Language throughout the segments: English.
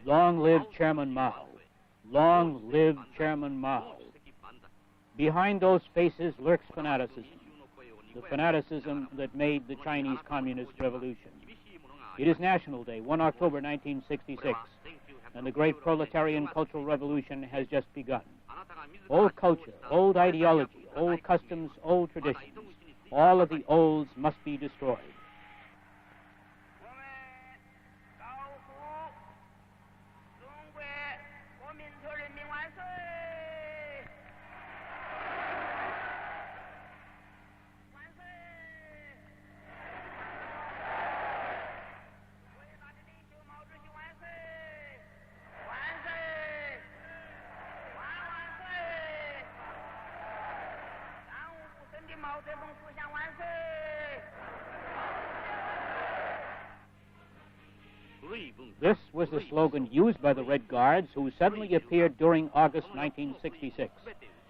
Long live Chairman Mao. Long live Chairman Mao. Behind those faces lurks fanaticism, the fanaticism that made the Chinese Communist Revolution. It is National Day, 1 October 1966, and the great proletarian cultural revolution has just begun. Old culture, old ideology, old customs, old traditions, all of the olds must be destroyed. Mao Tse Tung 思想万岁！ This was the slogan used by the Red Guards, who suddenly appeared during August 1966.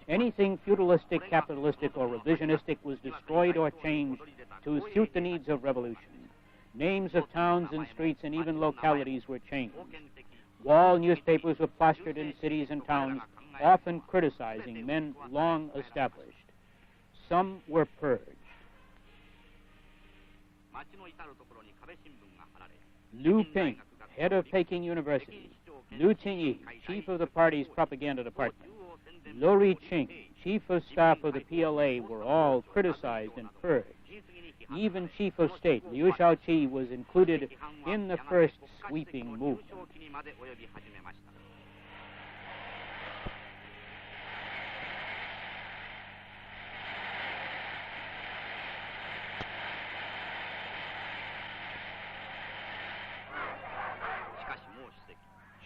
Anything feudalistic, capitalistic, or revisionistic was destroyed or changed to suit the needs of revolution. Names of towns and streets and even localities were changed. Wall newspapers were plastered in cities and towns, often criticizing men long established. Some were purged. Liu Ping, head of Peking University. Liu Qingyi, chief of the party's propaganda department. Liu Qing, chief of staff of the PLA, were all criticized and purged. Even chief of state, Liu Shaoqi, was included in the first sweeping movement.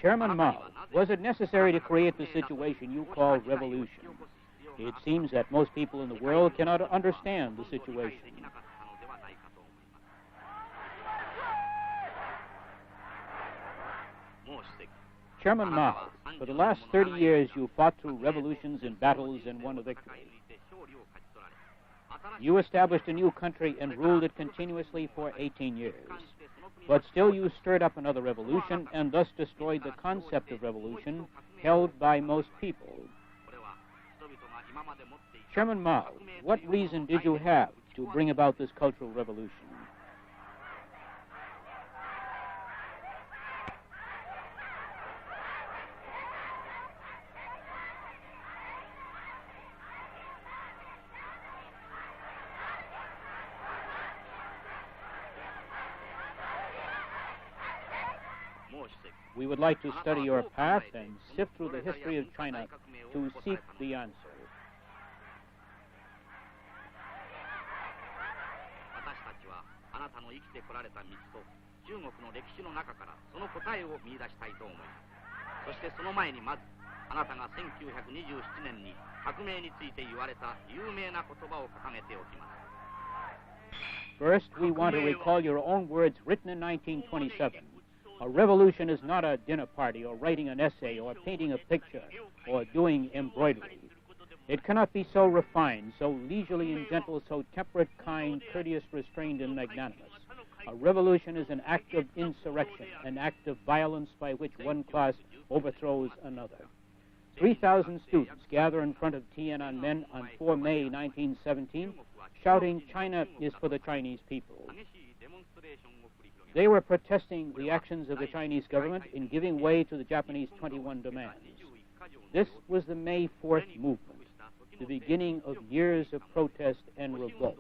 Chairman Mao, was it necessary to create the situation you call revolution? It seems that most people in the world cannot understand the situation. Chairman Mao, for the last 30 years you fought through revolutions and battles and won a victory. You established a new country and ruled it continuously for 18 years. But still you stirred up another revolution and thus destroyed the concept of revolution held by most people. Chairman Mao, what reason did you have to bring about this cultural revolution? We would like to study your path and sift through the history of China to seek the answer. First, we want to recall your own words written in 1927. A revolution is not a dinner party or writing an essay or painting a picture or doing embroidery. It cannot be so refined, so leisurely and gentle, so temperate, kind, courteous, restrained, and magnanimous. A revolution is an act of insurrection, an act of violence by which one class overthrows another. 3,000 students gather in front of Tiananmen on 4 May 1917, shouting, "China is for the Chinese people." They were protesting the actions of the Chinese government in giving way to the Japanese 21 demands. This was the May 4th movement, the beginning of years of protest and revolt.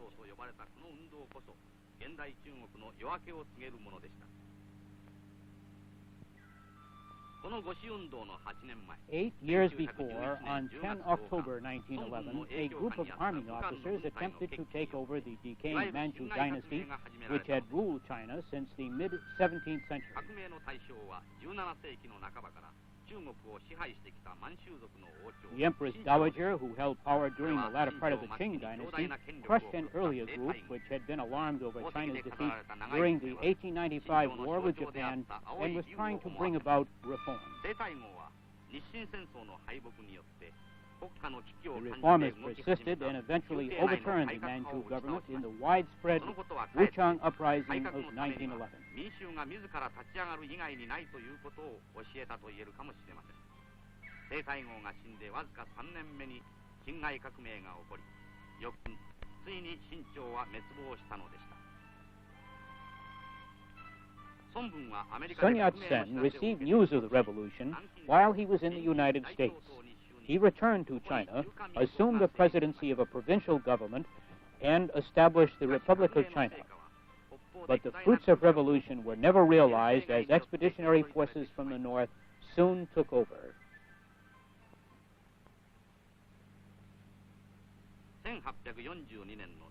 8 years before, on 10 October 1911, a group of army officers attempted to take over the decaying Manchu dynasty, which had ruled China since the mid-17th century. The Empress Dowager, who held power during the latter part of the Qing dynasty, crushed an earlier group which had been alarmed over China's defeat during the 1895 war with Japan and was trying to bring about reform. The reformers persisted and eventually overturned the Manchu government in the widespread Wuchang Uprising of 1911. 民衆が自ら立ち上がる以外にないということを教えたと言えるかもしれません。帝太后が死んでわずか3年目に辛亥革命が起こり、翌年ついに清朝は滅亡したのでした。 Sun Yat-sen received news of the revolution while he was in the United States. He returned to China, assumed the presidency of a provincial government, and established the Republic of China. But the fruits of revolution were never realized as expeditionary forces from the north soon took over.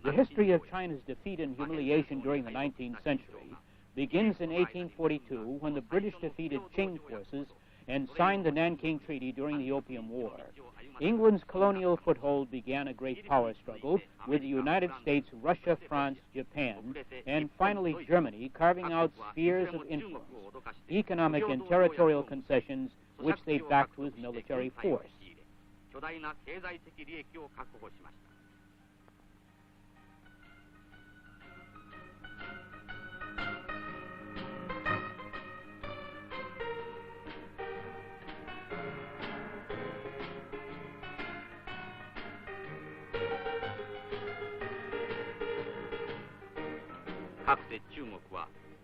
The history of China's defeat and humiliation during the 19th century begins in 1842 when the British defeated Qing forces and signed the Nanking Treaty during the Opium War. England's colonial foothold began a great power struggle with the United States, Russia, France, Japan, and finally Germany carving out spheres of influence, economic and territorial concessions which they backed with military force.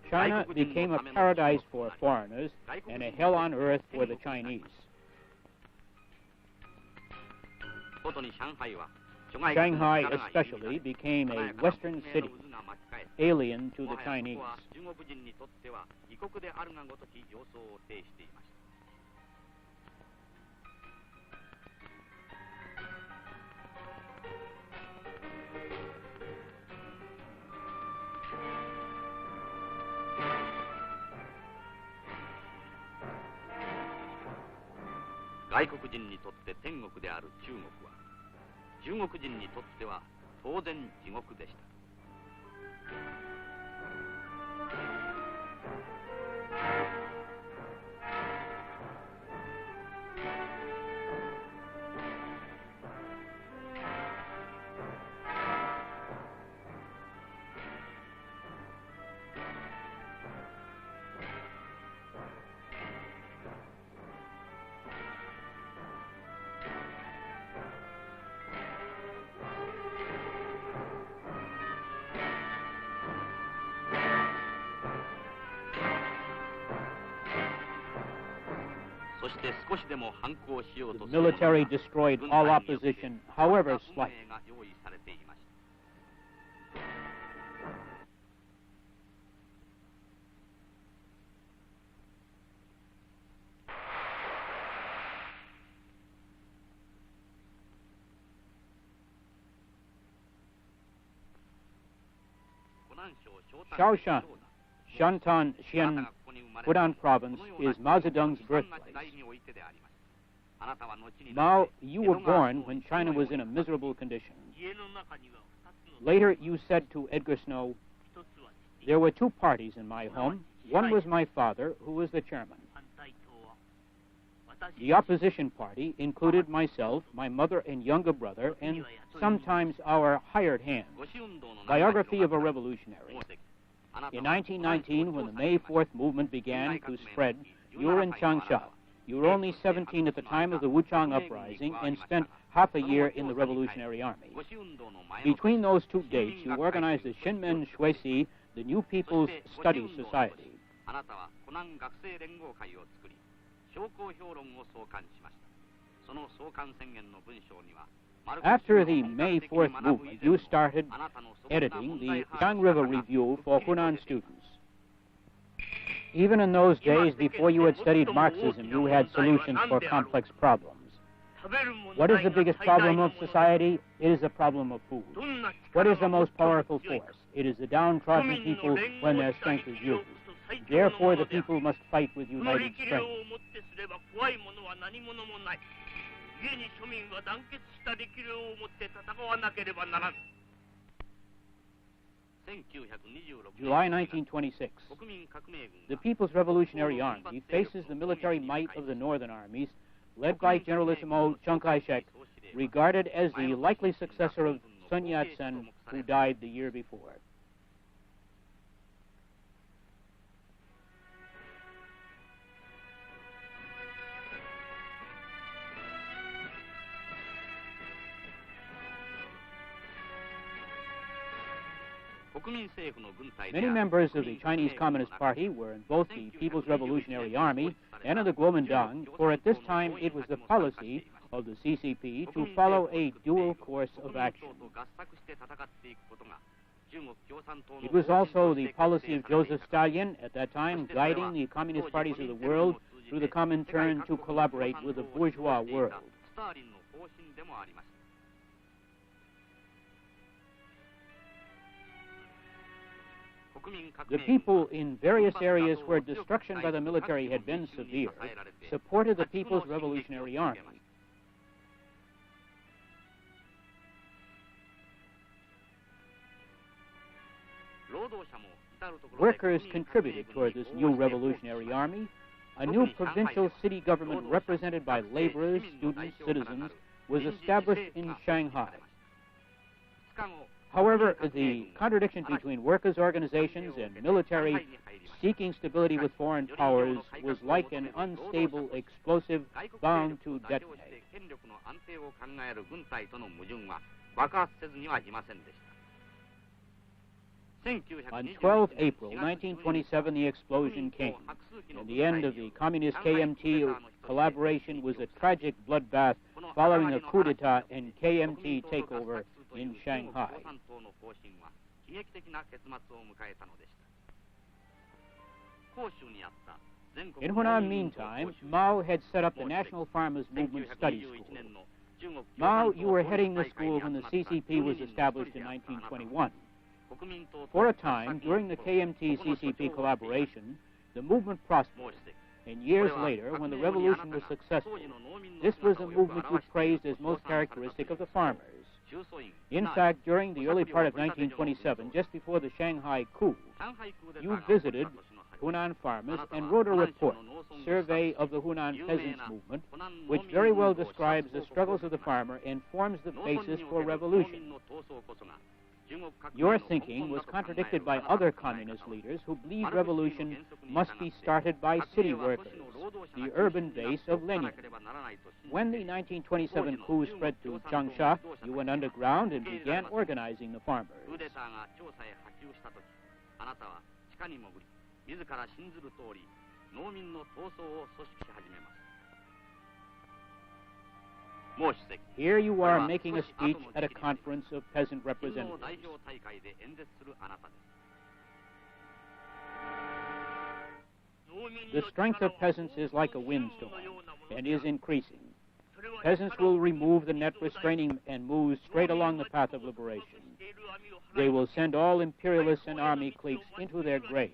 China became a paradise for foreigners and a hell on earth for the Chinese. Shanghai especially became a Western city, alien to the Chinese. The military destroyed all opposition, however slight. Shaoshan, Shantan, Xian, Hunan province is Mao Zedong's birthplace. Mao, you were born when China was in a miserable condition. Later, you said to Edgar Snow, "There were two parties in my home. One was my father, who was the chairman. The opposition party included myself, my mother and younger brother, and sometimes our hired hands." Biography of a Revolutionary. In 1919, when the May 4th movement began to spread, you were in Changsha. You were only 17 at the time of the Wuchang Uprising and spent half a year in the Revolutionary Army. Between those two dates, you organized the Shinmen Shuisi, the New People's Study Society. After the May 4th movement, you started editing the Yang River Review for Hunan students. Even in those days, before you had studied Marxism, you had solutions for complex problems. What is the biggest problem of society? It is the problem of food. What is the most powerful force? It is the downtrodden people when their strength is used. Therefore, the people must fight with united strength. July 1926. The People's Revolutionary Army faces the military might of the northern armies led by Generalissimo Chiang Kai-shek, regarded as the likely successor of Sun Yat-sen, who died the year before. Many members of the Chinese Communist Party were in both the People's Revolutionary Army and in the Kuomintang, for at this time it was the policy of the CCP to follow a dual course of action. It was also the policy of Joseph Stalin at that time, guiding the communist parties of the world through the Comintern to collaborate with the bourgeois world. The people in various areas where destruction by the military had been severe supported the People's Revolutionary Army. Workers contributed toward this new revolutionary army. A new provincial city government represented by laborers, students, citizens was established in Shanghai. However, the contradiction between workers' organizations and military seeking stability with foreign powers was like an unstable explosive bound to detonate. On 12 April 1927, the explosion came, and the end of the communist KMT collaboration was a tragic bloodbath following a coup d'etat and KMT takeover in Shanghai. In Hunan, meantime, Mao had set up the National Farmers Movement Study School. Mao, you were heading the school when the CCP was established in 1921. For a time, during the KMT-CCP collaboration, the movement prospered, and years later, when the revolution was successful, this was a movement you praised as most characteristic of the farmers. In fact, during the early part of 1927, just before the Shanghai coup, you visited Hunan farmers and wrote a report, Survey of the Hunan Peasants Movement, which very well describes the struggles of the farmer and forms the basis for revolution. Your thinking was contradicted by other communist leaders who believed revolution must be started by city workers, the urban base of Lenin. When the 1927 coup spread to Changsha, you went underground and began organizing the farmers. Here you are making a speech at a conference of peasant representatives. The strength of peasants is like a windstorm and is increasing. Peasants will remove the net restraining and move straight along the path of liberation. They will send all imperialists and army cliques into their graves.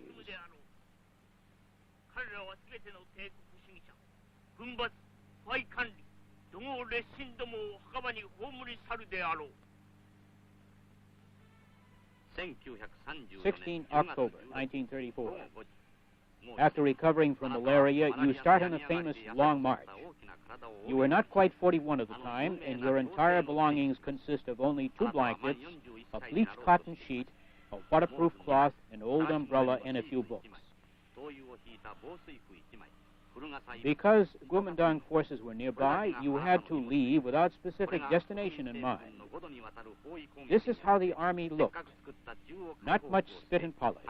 October 1934. After recovering from malaria, you start on the famous Long March. You were not quite 41 at the time, and your entire belongings consist of only 2 blankets, a bleached cotton sheet, a waterproof cloth, an old umbrella, and a few books. Because Kuomintang forces were nearby, you had to leave without specific destination in mind. This is how the army looked. Not much spit and polish.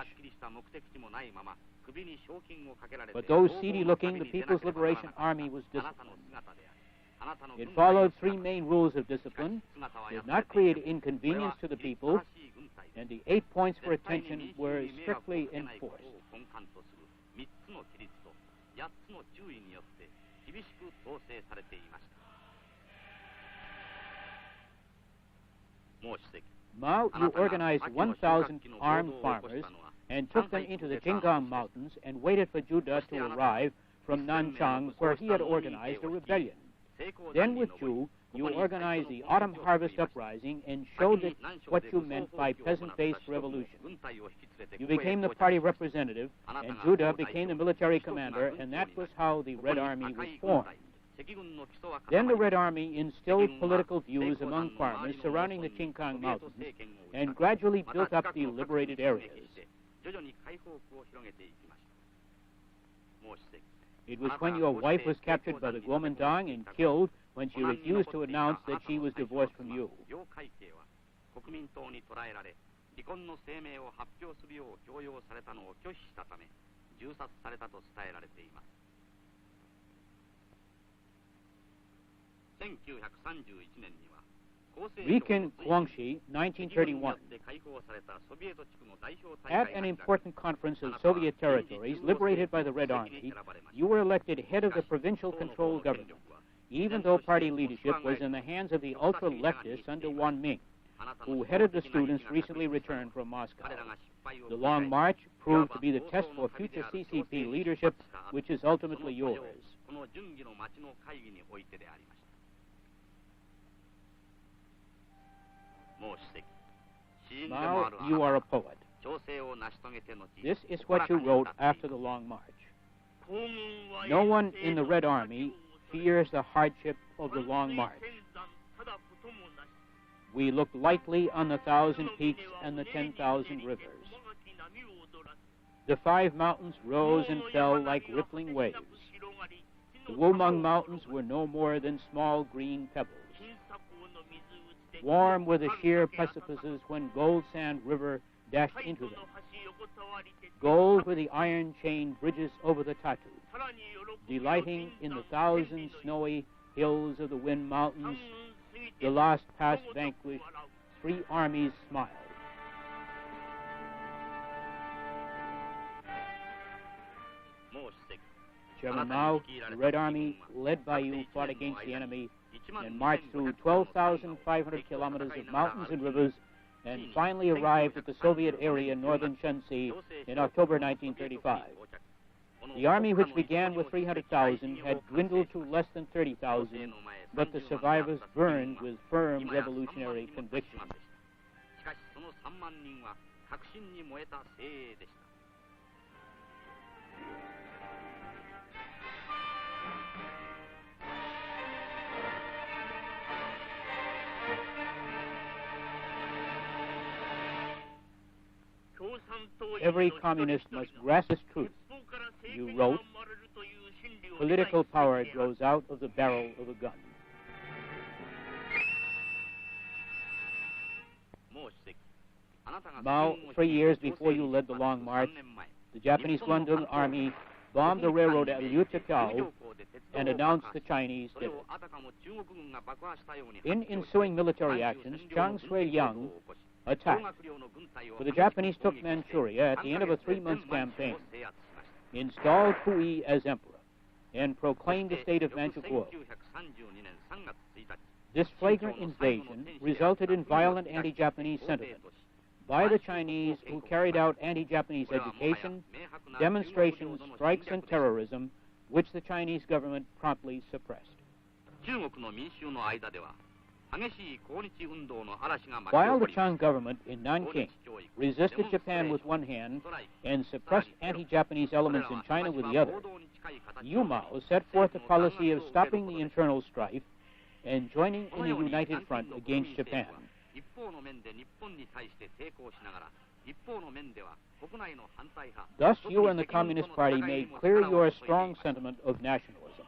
But though seedy-looking, the People's Liberation Army was disciplined. It followed 3 main rules of discipline, did not create inconvenience to the people, and the 8 points for attention were strictly enforced. Mao, you organized 1,000 armed farmers and took them into the Jinggang Mountains and waited for Judah to arrive from Nanchang, where he had organized a rebellion. Then with Zhu, you organized the Autumn Harvest Uprising and showed it what you meant by peasant-based revolution. You became the party representative, and Judah became the military commander, and that was how the Red Army was formed. Then the Red Army instilled political views among farmers surrounding the Qingkang Mountains and gradually built up the liberated areas. It was when your wife was captured by the Kuomintang and killed when she refused to announce that she was divorced from you. Riken Guangxi, 1931. At an important conference of Soviet territories liberated by the Red Army, you were elected head of the provincial control government, even though party leadership was in the hands of the ultra-leftists under Wan Ming, who headed the students recently returned from Moscow. The Long March proved to be the test for future CCP leadership, which is ultimately yours. Mao, you are a poet. This is what you wrote after the Long March. No one in the Red Army fears the hardship of the Long March. We look lightly on the 1,000 peaks and the 10,000 rivers. The 5 mountains rose and fell like rippling waves. The Wumeng Mountains were no more than small green pebbles. Warm were the sheer precipices when Gold Sand River dashed into them. Gold were the iron-chain bridges over the Tatu. Delighting in the 1,000 snowy hills of the Wind Mountains, the last past vanquished, 3 armies smiled. Chairman Mao, the Red Army, led by you, fought against the enemy and marched through 12,500 kilometers of mountains and rivers and finally arrived at the Soviet area in northern Shenxi in October 1935. The army, which began with 300,000, had dwindled to less than 30,000, but the survivors burned with firm revolutionary conviction. Every communist must grasp this truth. You wrote, political power grows out of the barrel of a gun. Mao, 3 years before you led the Long March, the Japanese Guangdong Army bombed the railroad at Liu Chikao and announced the Chinese did it. In ensuing military actions, Chiang Sui-liang attacked. But the Japanese took Manchuria at the end of a 3-month campaign, installed Hui as emperor, and proclaimed the state of Manchukuo. This flagrant invasion resulted in violent anti-Japanese sentiment by the Chinese, who carried out anti-Japanese education, demonstrations, strikes, and terrorism, which the Chinese government promptly suppressed. While the Chiang government in Nanking resisted Japan with one hand and suppressed anti-Japanese elements in China with the other, Yu Mao set forth a policy of stopping the internal strife and joining in a united front against Japan. Thus, you and the Communist Party made clear your strong sentiment of nationalism.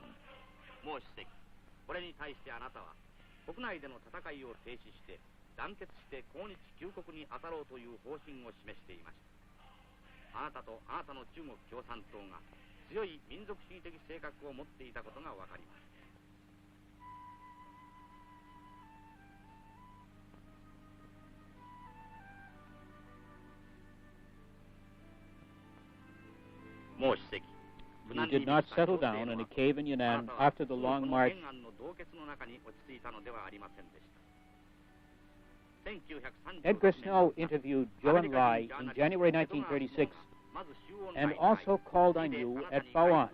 You did not settle down in a cave in Yunnan after the Long March. Edgar Snow interviewed Zhou Enlai in January 1936 and also called on you at Bao'an.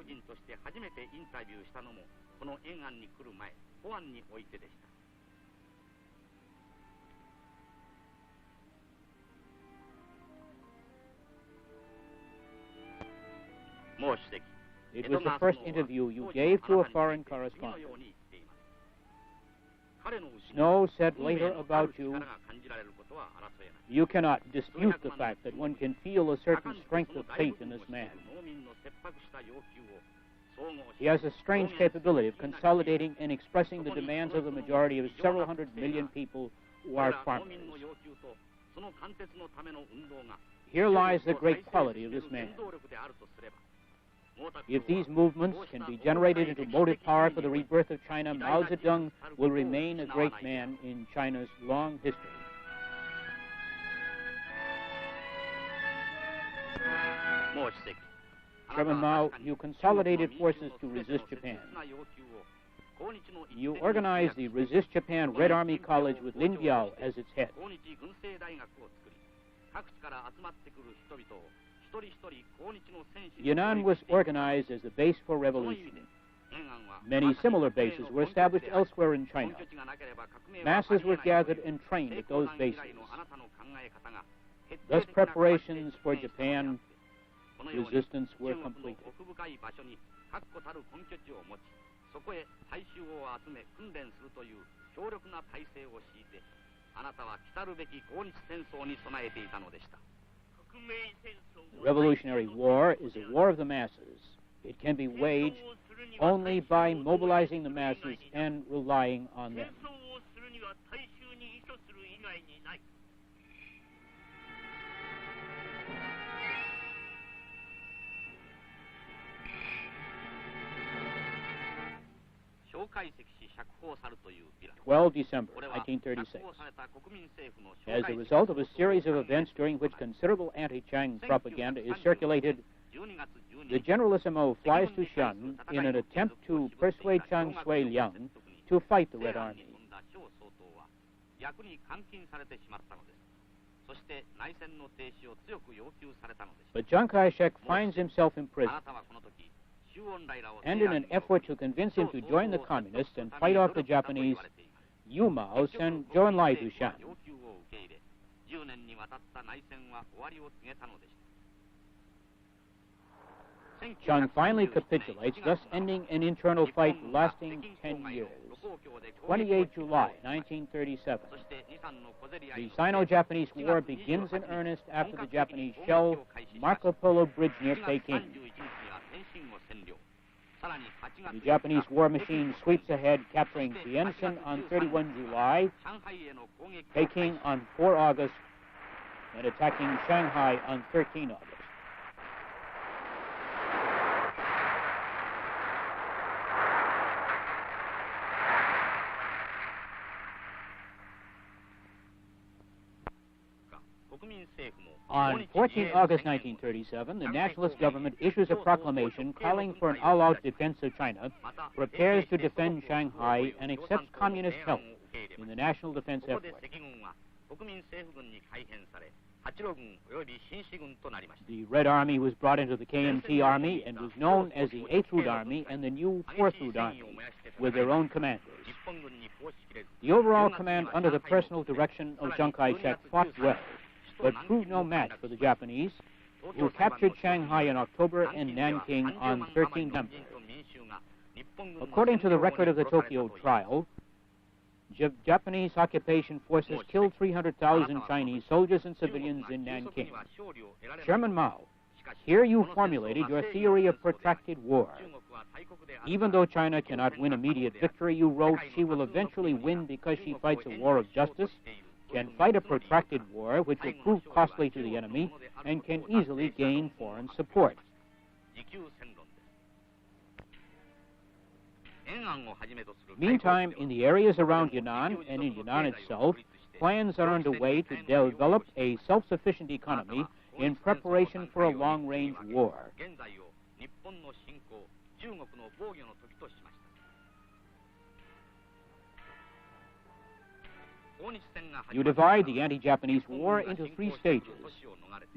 It was the first interview you gave to a foreign correspondent. Snow said later about you, "You cannot dispute the fact that one can feel a certain strength of faith in this man. He has a strange capability of consolidating and expressing the demands of the majority of several hundred million people who are farmers. Here lies the great quality of this man. If these movements can be generated into motive power for the rebirth of China, Mao Tse Tung will remain a great man in China's long history." Chairman Mao, you consolidated forces to resist Japan. You organized the Resist Japan Red Army College with Lin Biao as its head. Yunnan was organized as the base for revolution. Many similar bases were established elsewhere in China. Masses were gathered and trained at those bases. Thus, preparations for Japan resistance were completed. The Revolutionary War is a war of the masses. It can be waged only by mobilizing the masses and relying on them. December 1936. As a result of a series of events during which considerable anti-Chiang propaganda is circulated, the Generalissimo flies to Shan in an attempt to persuade Chiang Sui-liang to fight the Red Army. But Chiang Kai-shek finds himself imprisoned, and in an effort to convince him to join the communists and fight off the Japanese, Yu Mao sent Zhou Enlai to Shan. Chiang finally capitulates, thus ending an internal fight lasting 10 years. 28 July 1937. The Sino-Japanese War begins in earnest after the Japanese shell Marco Polo Bridge near Peking. The Japanese war machine sweeps ahead, capturing Tientsin on 31 July, Peking on 4 August, and attacking Shanghai on 13 August. On 14 August 1937, the nationalist government issues a proclamation calling for an all-out defense of China, prepares to defend Shanghai, and accepts communist help in the national defense effort. The Red Army was brought into the KMT Army and was known as the 8th Route Army and the new 4th Route Army, with their own commanders. The overall command under the personal direction of Chiang Kai-shek fought well, but proved no match for the Japanese, who captured Shanghai in October and Nanking on 13 November. According to the record of the Tokyo trial, Japanese occupation forces killed 300,000 Chinese soldiers and civilians in Nanking. Chairman Mao, here you formulated your theory of protracted war. Even though China cannot win immediate victory, you wrote, she will eventually win because she fights a war of justice, can fight a protracted war which will prove costly to the enemy, and can easily gain foreign support. Meantime, in the areas around Yunnan and in Yunnan itself, plans are underway to develop a self-sufficient economy in preparation for a long-range war. You divide the anti-Japanese war into 3 stages.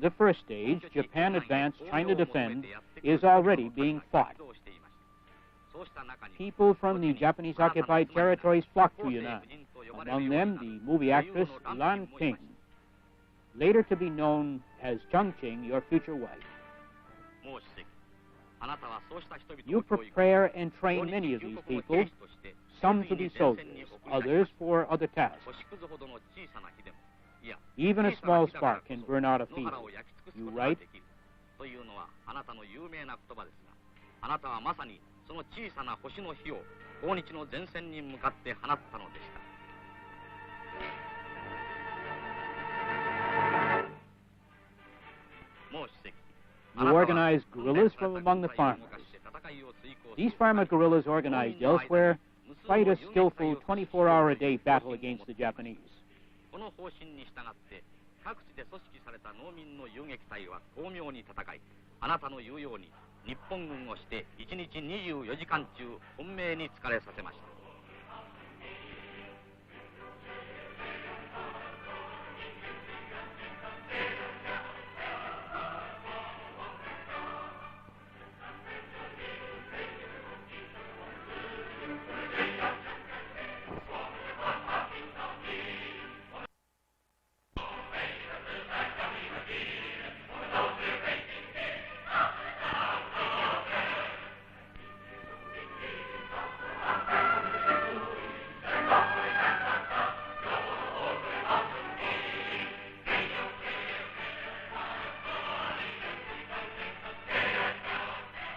The first stage, Japan advance, China defend, is already being fought. People from the Japanese-occupied territories flock to Yunnan, among them the movie actress Lan Ping, later to be known as Chongqing, your future wife. You prepare and train many of these people, some to be soldiers, others for other tasks. Even a small spark can burn out a field. You write, というのはあなたの有名な言葉ですが、あなたはまさにその小さな星の火を訪日の前線に向かって放ったのでした。もう主席、 You organize guerrillas from among the farmers. These farmer guerrillas organized elsewhere fight a skillful 24-hour-a-day battle against the Japanese. この方針に従って各地で組織された農民の遊撃隊は巧妙に戦い、あなたの言うように日本軍をして1日24時間中本命に疲れさせました。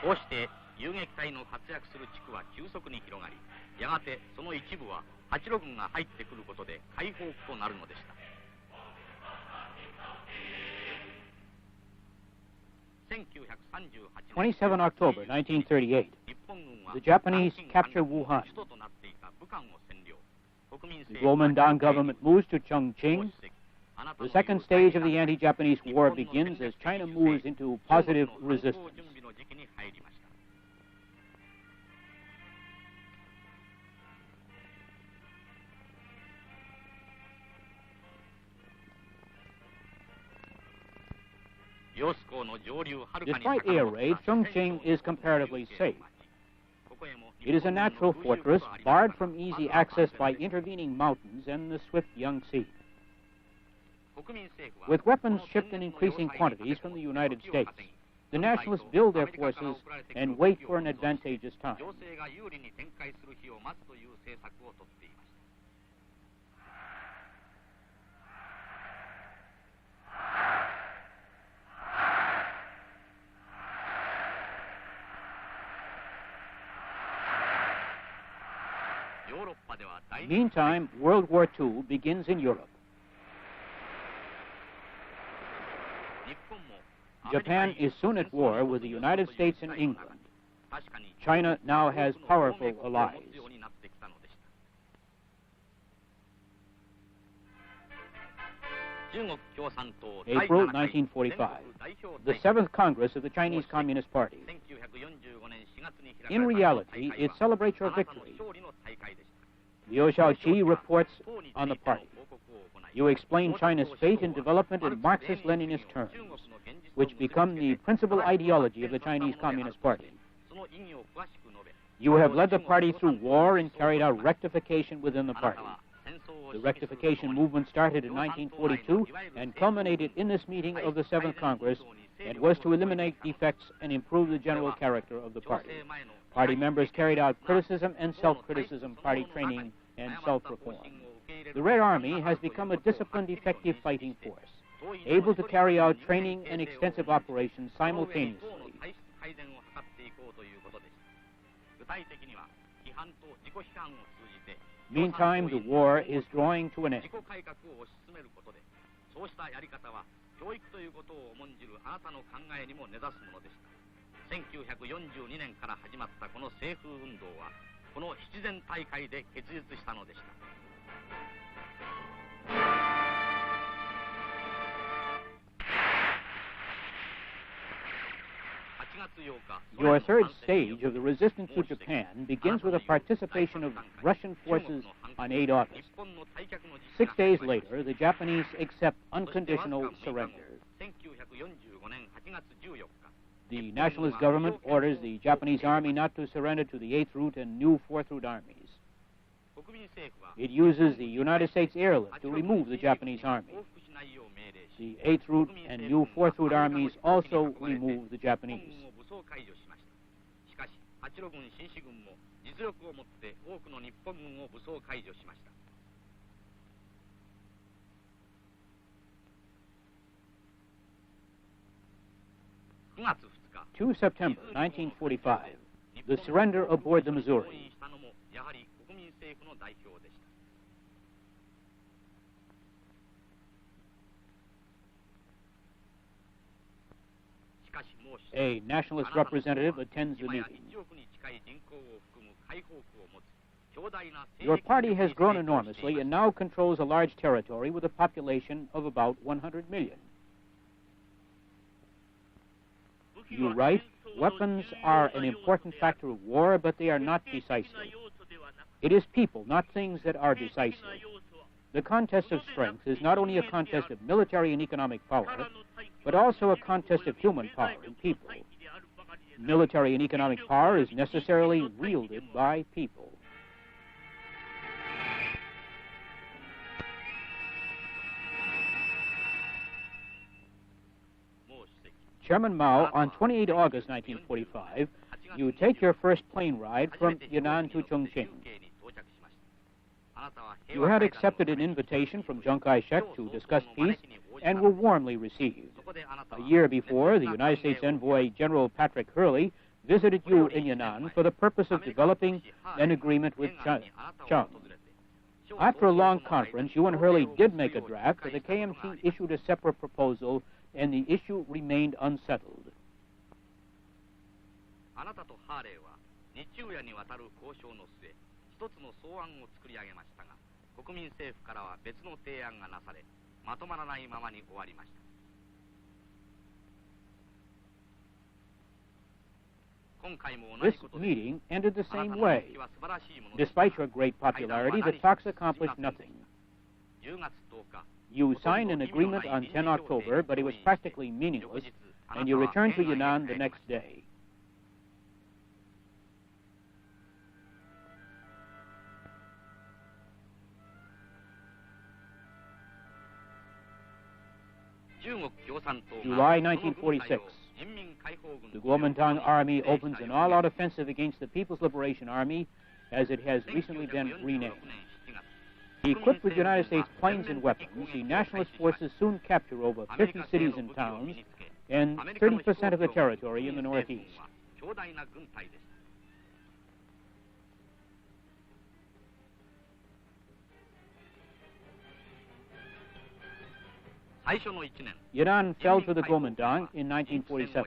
こうして遊撃隊の活躍する地区は急速に広がり、やがてその一部は八路軍が入ってくることで解放区となるのでした。27 October 1938, the Japanese capture Wuhan. The Kuomintang government moves to Chongqing. The second stage of the anti-Japanese war begins as China moves into positive resistance. Despite air raids, Chongqing is comparatively safe. It is a natural fortress, barred from easy access by intervening mountains and the swift Yangtze. With weapons shipped in increasing quantities from the United States, the nationalists build their forces and wait for an advantageous time. Meantime, World War II begins in Europe. Japan is soon at war with the United States and England. China now has powerful allies. April 1945, the 7th Congress of the Chinese Communist Party. In reality, it celebrates your victory. Liu Shaoqi reports on the party. You explain China's fate and development in Marxist-Leninist terms, which become the principal ideology of the Chinese Communist Party. You have led the party through war and carried out rectification within the party. The rectification movement started in 1942 and culminated in this meeting of the 7th Congress and was to eliminate defects and improve the general character of the party. Party members carried out criticism and self-criticism, party training, and self-reform. The Red Army has become a disciplined, effective fighting force, able to carry out training and extensive operations simultaneously. Meantime, the war is drawing to an end. 1942年から始まったこの政風運動はこの七全大会で結実したのでした。Your third stage of the resistance to Japan begins with the participation of Russian forces on 8 August. 6 days later, the Japanese accept unconditional surrender. The nationalist government orders the Japanese army not to surrender to the 8th Route and new 4th Route armies. It uses the United States airlift to remove the Japanese army. The 8th Route and new 4th Route armies also remove the Japanese. 八路軍新四軍も実力をもって多くの日本軍を武装解除しました。9月2日、2 September 1945, the surrender aboard the Missouri. したのもやはり国民政府の代表でした。しかしもう A nationalist representative attends the 今や meeting. 1億に近い人口を含む解放区を持つ強大な Your party has grown enormously and now controls a large territory with a population of about 100 million. You write, weapons are an important factor of war, but they are not decisive. It is people, not things, that are decisive. The contest of strength is not only a contest of military and economic power, but also a contest of human power and people. Military and economic power is necessarily wielded by people. Chairman Mao, on 28 August 1945, you take your first plane ride from Yunnan to Chongqing. You had accepted an invitation from Chiang Kai-shek to discuss peace and were warmly received. A year before, the United States envoy General Patrick Hurley visited you in Yunnan for the purpose of developing an agreement with Chiang. After a long conference, you and Hurley did make a draft, but the KMT issued a separate proposal and the issue remained unsettled. あなたとハーレーは日中夜にわたる交渉の末、一つの草案を作り上げましたが、国民政府からは別の提案がなされ、まとまらないままに終わりました。This meeting ended the same way. Despite your great popularity, the talks accomplished nothing. You signed an agreement on 10 October, but it was practically meaningless, and you returned to Yunnan the next day. July 1946. The Kuomintang Army opens an all-out offensive against the People's Liberation Army, as it has recently been renamed. Equipped with United States planes and weapons, the nationalist forces soon capture over 50 cities and towns and 30% of the territory in the Northeast. Yunnan fell to the Kuomintang in 1947.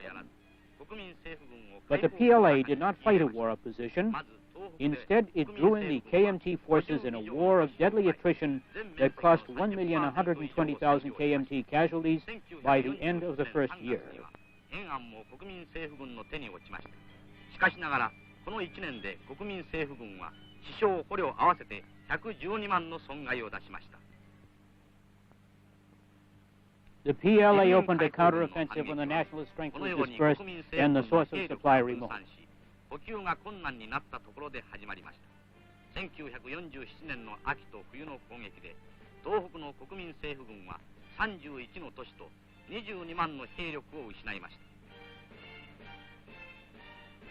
But the PLA did not fight a war of position. Instead, it drew in the KMT forces in a war of deadly attrition that cost 1,120,000 KMT casualties by the end of the first year. しかしながら、この1年で国民政府軍は死傷捕虜合わせて112万の損害を出しました。 The PLA opened a counteroffensive when the nationalist strength was dispersed and the source of supply removed. 補給が困難になったところで始まりました。1947年の秋と冬の攻撃で、東北の国民政府軍は31の都市と22万の兵力を失いまし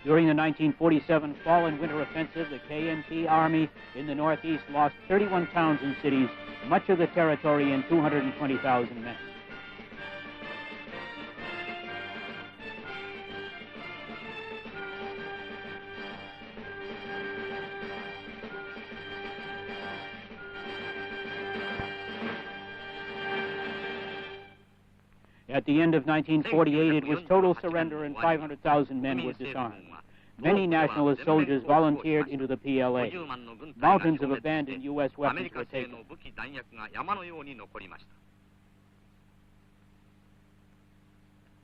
た。 During the 1947 fall and winter offensive, the KMT Army in the Northeast lost 31 towns and cities, much of the territory, and 220,000 men. At the end of 1948, it was total surrender and 500,000 men were disarmed. Many nationalist soldiers volunteered into the PLA. Mountains of abandoned U.S. weapons were taken.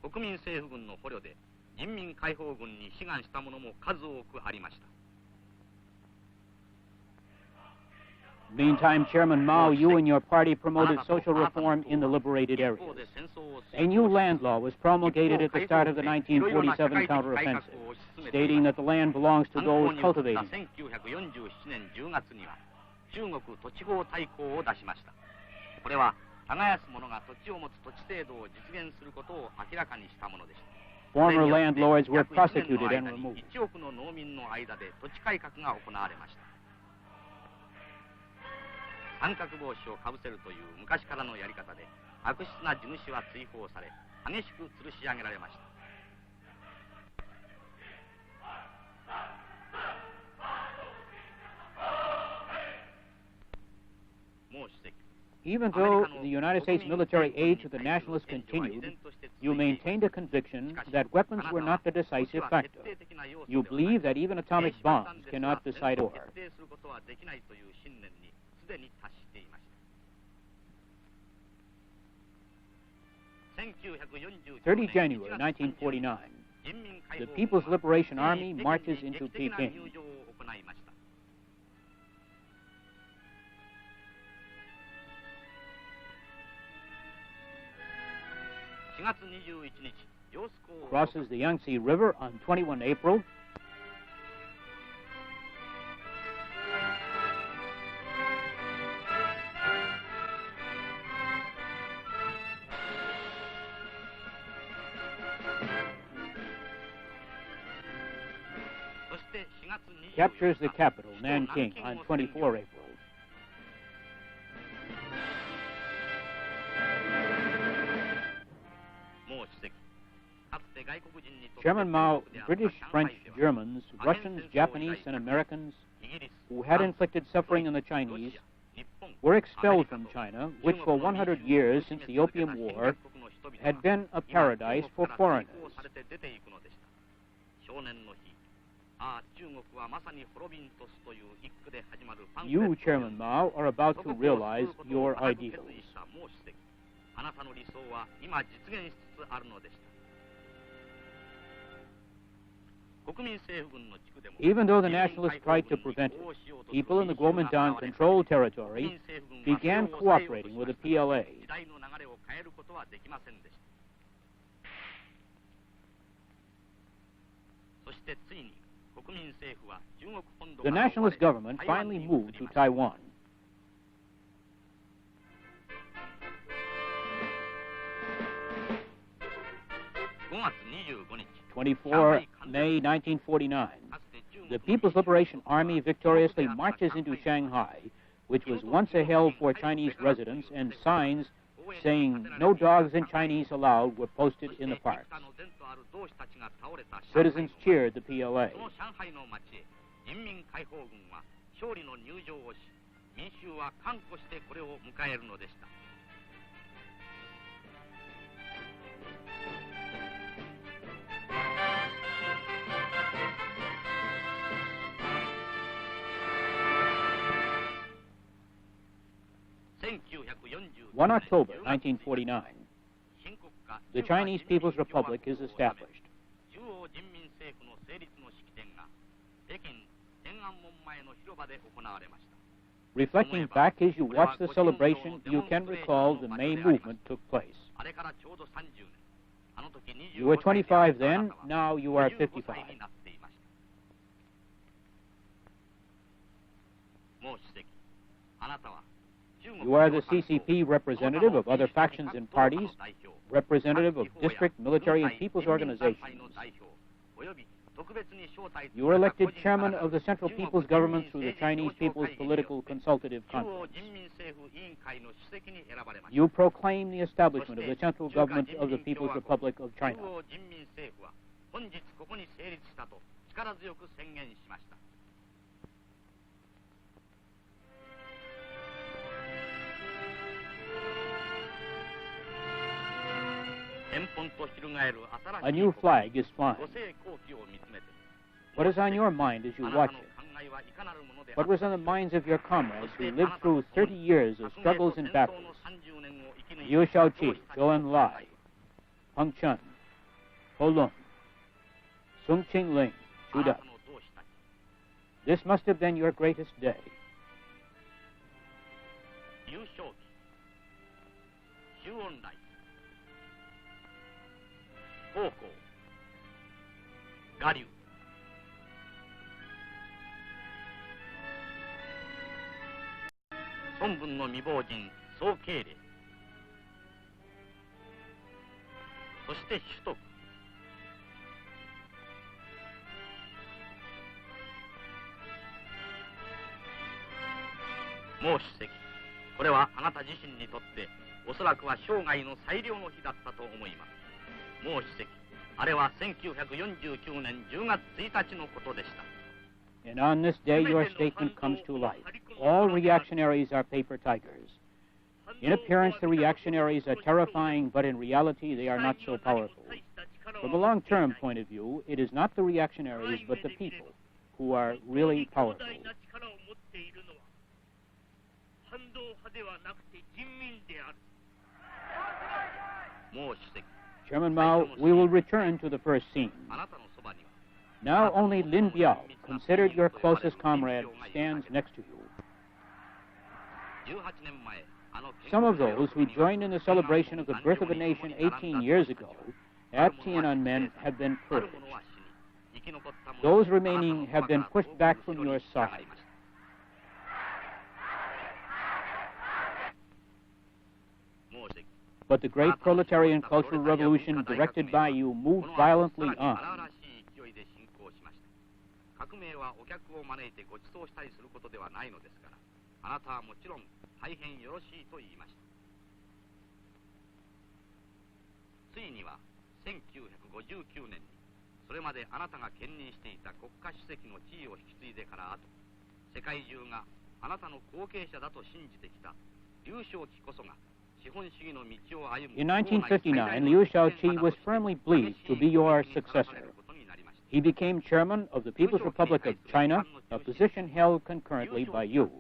国民政府軍の捕虜で人民解放軍に志願した者も数多くありました。 Meantime, Chairman Mao, you and your party promoted social reform in the liberated areas. A new land law was promulgated at the start of the 1947 counteroffensive, stating that the land belongs to those cultivating it. 中国土地法大綱を出しました。これは耕す者が土地を持つ土地制度を実現することを明らかにしたものでした。Former landlords were prosecuted and removed. 1億の農民の間で土地改革が行われました。三角帽子をかぶせるという昔からのやり方で悪質な地主は追放され、激しく吊るし上げられました。もう主席、 Even though the United States military aid to the nationalists continued, you maintained a conviction that weapons were not the decisive factor. You believe that even atomic bombs cannot decide war. 30 January 1949, the People's Liberation Army marches into Peking. Crosses the Yangtze River on 21 April. Captures the capital, Nanking, on 24 April. Chairman Mao, British, French, Germans, Russians, Japanese, and Americans who had inflicted suffering on the Chinese were expelled from China, which for 100 years since the Opium War had been a paradise for foreigners. You, Chairman Mao, are about to realize your ideals. Even though the nationalists tried to prevent it, people in the Kuomintang-controlled territory began cooperating with the PLA. The nationalist government finally moved to Taiwan. On 24 May 1949, the People's Liberation Army victoriously marches into Shanghai, which was once a hell for Chinese residents, and signs saying no dogs and Chinese allowed were posted in the parks. Citizens cheered the PLA. On October 1949, the Chinese People's Republic is established. Reflecting back as you watch the celebration, you can recall the May movement took place. You were 25 then, now you are 55. You are the CCP representative of other factions and parties, representative of district, military, and people's organizations. You were elected chairman of the Central People's Government through the Chinese People's Political Consultative Conference. You proclaim the establishment of the Central Government of the People's Republic of China. A new flag is flying. What is on your mind as you watch it? What was on the minds of your comrades who lived through 30 years of struggles and battles? Liu Shaoqi, Zhou Enlai, Peng Chun, Ho Lun, Sung Ching Ling, Zhu Da. This must have been your greatest day. Gariu. Sonbun no Mibojin, Soukere. そして首都もう主席、これはあなた自身にとっておそらくは生涯の最良の日だったと思います。もう主席、あれは1949年10月1日のことでした。And on this day, your statement comes to life. All reactionaries are paper tigers. In appearance, the reactionaries are terrifying, but in reality, they are not so powerful. From a long-term point of view, it is not the reactionaries, but the people who are really powerful. Chairman Mao, we will return to the first scene. Now only Lin Biao, considered your closest comrade, stands next to you. Some of those who joined in the celebration of the birth of a nation 18 years ago at Tiananmen have been purged. Those remaining have been pushed back from your side. But the great proletarian cultural revolution directed by you moved violently on. 革命はお客を招いてご馳走したりすることではないのですから、あなたはもちろん大変よろしいと言いました。ついには1959年にそれまであなたが兼任していた国家主席の地位を引き継いでから後、世界中があなたの後継者だと信じてきた劉少奇こそが資本主義の道を歩む。In 1959, Liu Shaoqi was firmly believed to be your successor. He became chairman of the People's Republic of China, a position held concurrently by you.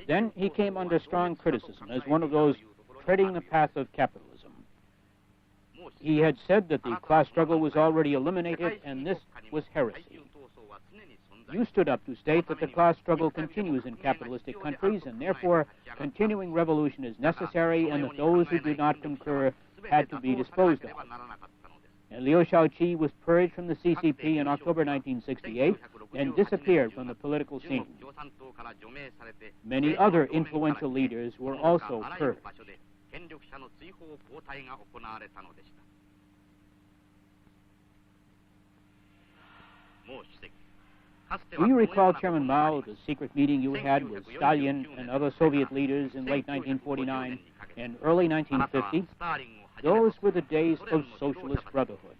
Then he came under strong criticism as one of those treading the path of capitalism. He had said that the class struggle was already eliminated, and this was heresy. You stood up to state that the class struggle continues in capitalistic countries, and therefore continuing revolution is necessary, and that those who do not concur had to be disposed of. And Liu Shaoqi was purged from the CCP in October 1968 and disappeared from the political scene. Many other influential leaders were also purged. Do you recall, Chairman Mao, the secret meeting you had with Stalin and other Soviet leaders in late 1949 and early 1950? Those were the days of socialist brotherhood.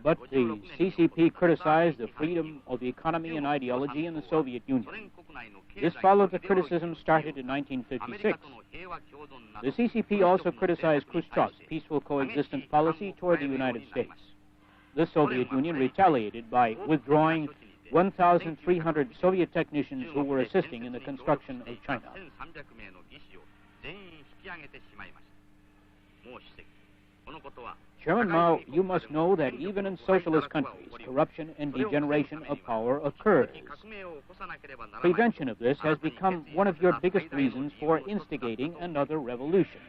But the CCP criticized the freedom of economy and ideology in the Soviet Union. This followed the criticism started in 1956. The CCP also criticized Khrushchev's peaceful coexistence policy toward the United States. The Soviet Union retaliated by withdrawing 1,300 Soviet technicians who were assisting in the construction of China. Chairman Mao, you must know that even in socialist countries, corruption and degeneration of power occurs. Prevention of this has become one of your biggest reasons for instigating another revolution.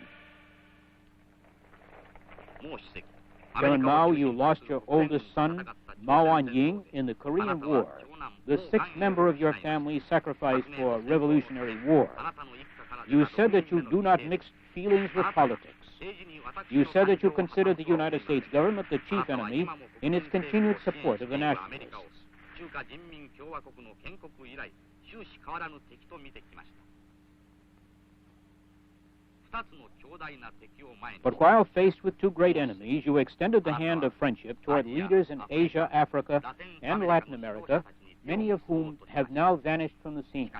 Chairman Mao, you lost your oldest son, Mao Anying, in the Korean War, the sixth member of your family sacrificed for revolutionary war. You said that you do not mix feelings with politics. You said that you consider the United States government the chief enemy in its continued support of the nationalists. But while faced with two great enemies, you extended the hand of friendship toward leaders in Asia, Africa, and Latin America, many of whom have now vanished from the scene.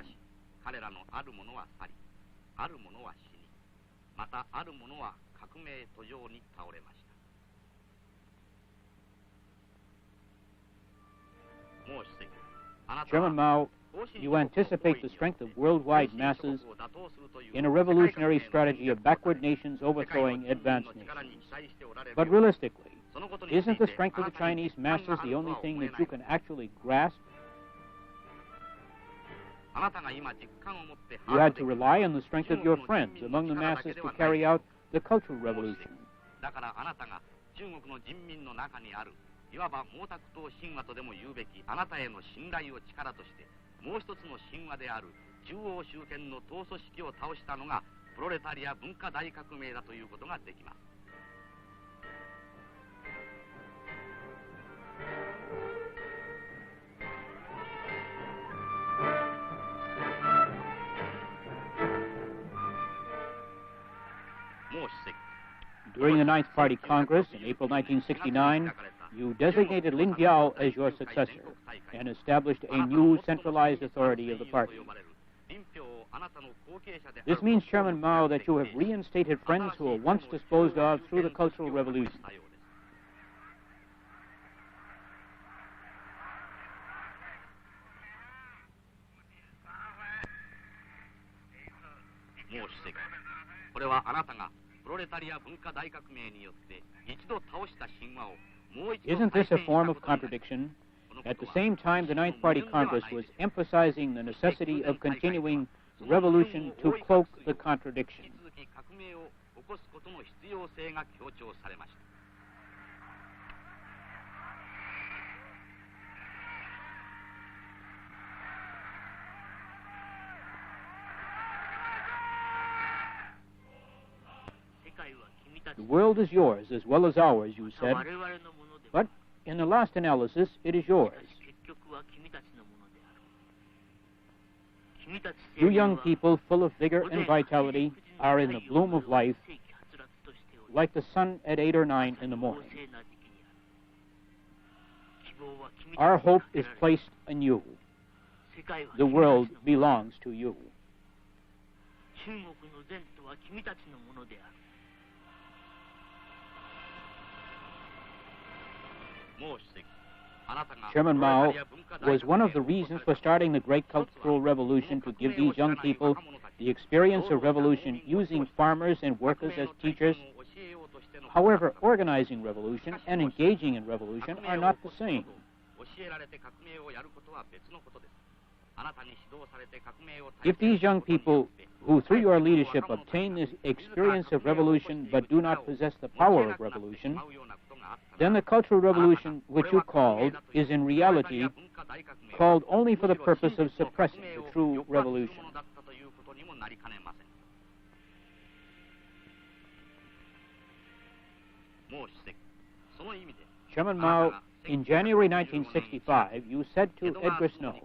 Chairman Mao, you anticipate the strength of worldwide masses in a revolutionary strategy of backward nations overthrowing advanced nations. But realistically, isn't the strength of the Chinese masses the only thing that you can actually grasp? You had to rely on the strength of your friends among the masses to carry out the Cultural Revolution. いわば毛沢東神話とでも言うべきあなたへの信頼を力として、もう一つの神話である中央集権の統組織を倒したのがプロレタリア文化大革命だということができます。During the Ninth Party Congress in April 1969, you designated Lin Biao as your successor and established a new centralized authority of the party. This means, Chairman Mao, that you have reinstated friends who were once disposed of through the Cultural Revolution. Isn't this a form of contradiction? At the same time, the Ninth Party Congress was emphasizing the necessity of continuing revolution to cloak the contradiction. The world is yours as well as ours, you said. But in the last analysis, it is yours. You young people, full of vigor and vitality, are in the bloom of life, like the sun at 8 or 9 in the morning. Our hope is placed in you. The world belongs to you. Chairman Mao was one of the reasons for starting the Great Cultural Revolution, to give these young people the experience of revolution using farmers and workers as teachers. However, organizing revolution and engaging in revolution are not the same. If these young people who through your leadership obtain this experience of revolution but do not possess the power of revolution, then the Cultural Revolution, which you called, is in reality called only for the purpose of suppressing the true revolution. Chairman Mao, in January 1965, you said to Edgar Snow,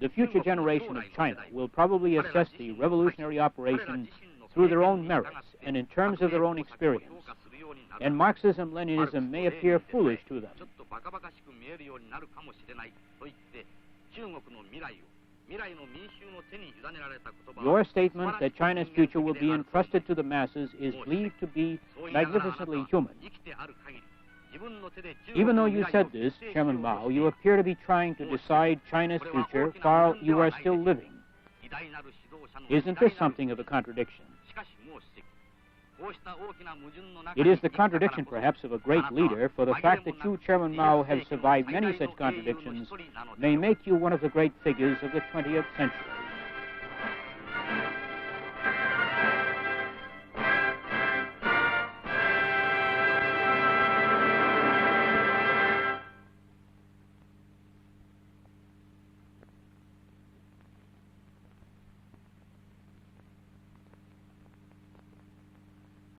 "The future generation of China will probably assess the revolutionary operation through their own merits and in terms of their own experience, and Marxism-Leninism may appear foolish to them." Your statement that China's future will be entrusted to the masses is believed to be magnificently human. Even though you said this, Chairman Mao, you appear to be trying to decide China's future while you are still living. Isn't this something of a contradiction? It is the contradiction, perhaps, of a great leader, for the fact that you, Chairman Mao, have survived many such contradictions may make you one of the great figures of the 20th century.